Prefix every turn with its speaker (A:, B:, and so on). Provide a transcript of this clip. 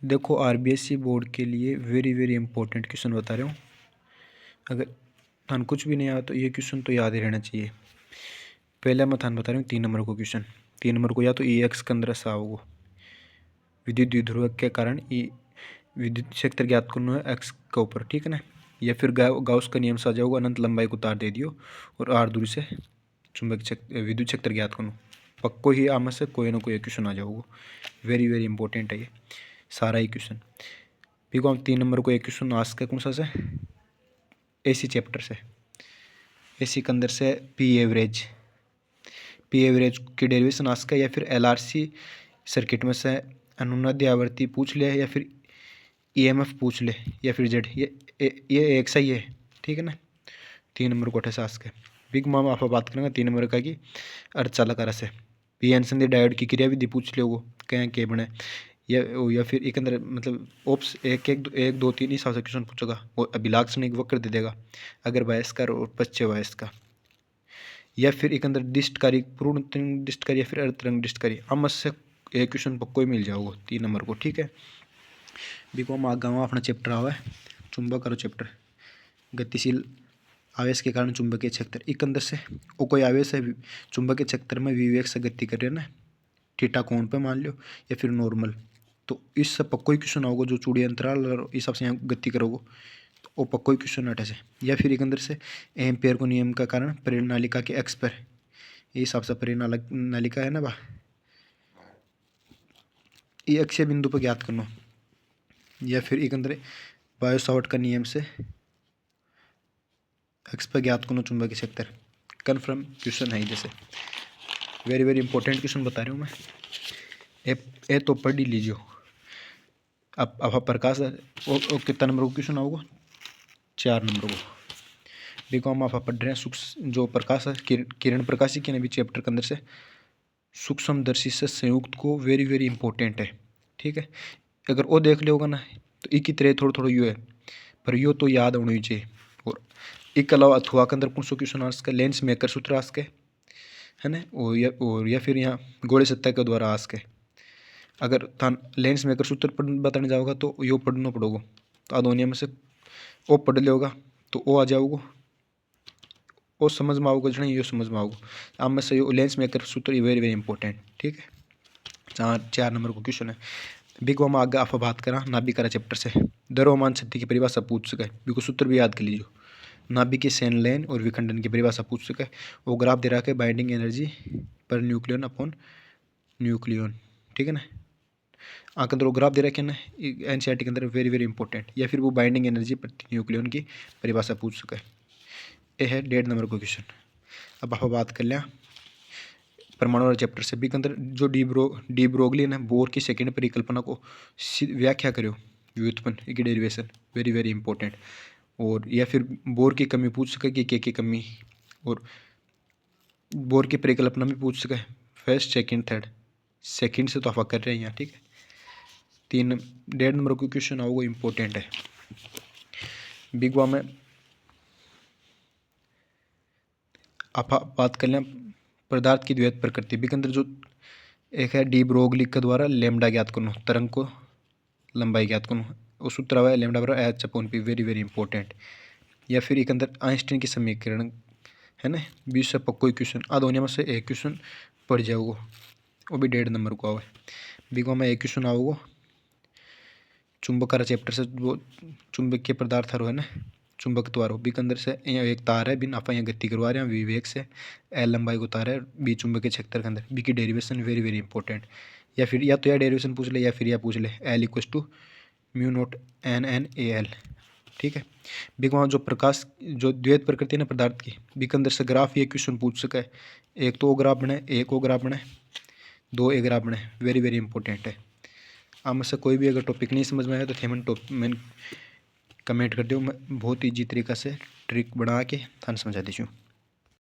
A: देखो RBSC board के लिए वेरी वेरी इंपॉर्टेंट क्वेश्चन बता रहा हूँ। अगर थान कुछ भी नहीं आया तो ये क्वेश्चन तो याद ही रहना चाहिए। पहले मैं थान बता रहा हूँ 3 नंबर को क्वेश्चन। 3 नंबर को या तो ई एक्स के अंदर सा होगा, विद्युत द्विध्रुव के कारण ई विद्युत क्षेत्र ज्ञात करना है एक्स के ऊपर, ठीक है ना। या फिर गाउस का नियम से आ जाओगे, अनंत लंबाई को तार दे दियो और आर दूरी से चुंबक क्षेत्र विद्युत क्षेत्र ज्ञात करो। पक्को ही आम से कोई ना कोई क्वेश्चन आ जाओगे। वेरी वेरी इंपॉर्टेंट है ये सारा ही क्वेश्चन। देखो हम 3 नंबर को एक क्वेश्चन आस्क है कौन सा से, एसी चैप्टर से। एसी के अंदर से पी एवरेज की डेरिवेशन आस्क है, या फिर एलआरसी सर्किट में से अनुनाद्य आवृत्ति पूछ ले, या फिर ईएमएफ पूछ ले, या फिर जेड। ये एक सही है, ठीक है ना। 3 नंबर को अठे आस्क है। बिग माम आप बात करेंगे 3 नंबर का कि अर्धचालक रस है। पी एन संधि डायोड की क्रियाविधि पूछ ले, वो कहें के बने, या फिर एक अंदर मतलब ओप्स एक दो तीन हिसाब से क्वेश्चन पूछेगा। वो अभिलाक क्षणिक वक्र दे देगा अगर वयस्कर और पश्च वयस्क, या फिर एक अंदर डिस्टकारी पूर्ण तरंग डिस्टकारी, या फिर अर्धतरंग डिस्टकारी। हम से एक क्वेश्चन पक्को ही मिल जाओगे 3 नंबर को, ठीक है। देखो हम आगे अपना चैप्टर आवा है चुंबक करो चैप्टर, गतिशील आवेश के कारण चुंबकीय क्षेत्र। एक अंदर से वो कोई आवेश है चुंबकीय क्षेत्र में विवेक से गति कर रहे हैं ना, थीटा कोण पे मान लो, या फिर नॉर्मल, तो इससे पक्को ही क्वेश्चन आओगे। जो चूड़ी अंतराल इस हिसाब से यहाँ गति करोगे तो वो पक्को ही क्वेश्चन अटे से। या फिर एक अंदर से एम्पेयर को नियम का कारण परिनालिका के एक्स पर, ये हिसाब से परिनालिका है ना बा, ये अक्षय बिंदु पर ज्ञात करना। या फिर एक अंदर बायो सावर्ट का नियम से एक्स पर ज्ञात करना चुंबकीय क्षेत्र। कन्फर्म क्वेश्चन है जैसे वेरी वेरी इंपॉर्टेंट क्वेश्चन बता रहा हूँ मैं। ए तो पढ़ ही लीजिए। अब प्रकाश वो कितना नंबर को क्वेश्चन आओगे, 4 नंबर को। देखो हम आप पढ़ रहे हैं सूक्ष्म जो प्रकाश है, किरण प्रकाशी के भी चैप्टर के अंदर से सूक्ष्मदर्शी से संयुक्त को वेरी वेरी इंपॉर्टेंट है, ठीक है। अगर वो देख लियोगा ना तो एक की तरह थोड़ा थोड़ा यू है, पर यो तो याद होना ही चाहिए। और एक अलावा अथवा के अंदर कौन सा क्वेश्चन आ सके, लेंस मेकर सूत्र आ सके, है ना। और या फिर यहाँ गोले सत्ता के द्वारा आ सके। अगर थान लेंस मेकर सूत्र बताने जाओगा तो यो पढ़ना पड़ोगा, तो दोनों में से वो पढ़ लियोगा तो वो आ जाओगे, वो समझ में आओगे जो यो समझ में आओगे। आप में से लेंस मेकर सूत्र वेरी वेरी इंपॉर्टेंट, ठीक है। 4 नंबर को क्वेश्चन है। बिगो में आगे आप बात करा नाभिक चैप्टर से, द्रव्यमान शक्ति की परिभाषा पूछ सके, बिको सूत्र भी याद कर लीजिए। नाभिक की सेन लेन और विखंडन की परिभाषा पूछ सके। वो ग्राफ दे रहा है binding energy per nucleon upon nucleon, ठीक है ना। आंख अंदर वो ग्राफ दे रखे ना एनसीईआरटी के अंदर वेरी वेरी इंपॉर्टेंट। या फिर वो बाइंडिंग एनर्जी प्रति न्यूक्लियन की परिभाषा पूछ सके। ये है 1.5 नंबर को क्वेश्चन। अब आप बात कर लिया परमाणु वाले चैप्टर से। भी के अंदर जो डी ब्रोगली ने बोर की सेकेंड परिकल्पना को व्याख्या करो, व्युत्पन्न की डेरिवेशन वेरी वेरी इंपॉर्टेंट। और या फिर बोर की कमी पूछ सके कि के की कमी, और बोर की परिकल्पना भी पूछ सके फर्स्ट सेकंड थर्ड। सेकंड से तो आप कर रहे हैं यहाँ, ठीक है। 1.5 नंबर को क्वेश्चन आओ वो इम्पोर्टेंट है। बिग वा में आप बात कर लें पदार्थ की द्वैत प्रकृति। बिग अंदर जो एक है डी ब्रोगली के द्वारा लेमडा ज्ञात करना, तरंग को लंबाई ज्ञात करना, उस सूत्र हुआ है लेमडा बराबर H upon P, very very important. या फिर एक अंदर आइंस्टीन की समीकरण है ना, 20 से पक्को क्वेश्चन आ दोनों में से एक क्वेश्चन पढ़ जाओगे, वो भी 1.5 नंबर को आवे। बिगवा में एक क्वेश्चन आओगे चुंबक चैप्टर से, वो चुंबकीय पदार्थ है ना, चुंबक द्वार हो। बी के अंदर से एक तार है, बिन आप यहाँ गति करवा रहे हैं विवेक से, एल लंबाई को तार है, बी चुंबकीय क्षेत्र के अंदर, बी की डेरिवेशन वेरी वेरी इंपॉर्टेंट। या फिर या तो यह डेरिवेशन पूछ ले, या फिर यह पूछ ले L equals to mu naught N N A L, ठीक है। बिग वहाँ जो प्रकाश जो द्वैत प्रकृति है ना पदार्थ की, बी के अंदर से ग्राफ ये क्वेश्चन पूछ सका है। एक तो वो ग्राफ बने, एक वो ग्राफ बने, दो ए ग्राफ बने, वेरी वेरी इंपॉर्टेंट है। आप में से कोई भी अगर टॉपिक नहीं समझ में आया तो थेमन मैं कमेंट कर दो, मैं बहुत ईजी तरीक़ा से ट्रिक बना के थाने समझा दीजिए।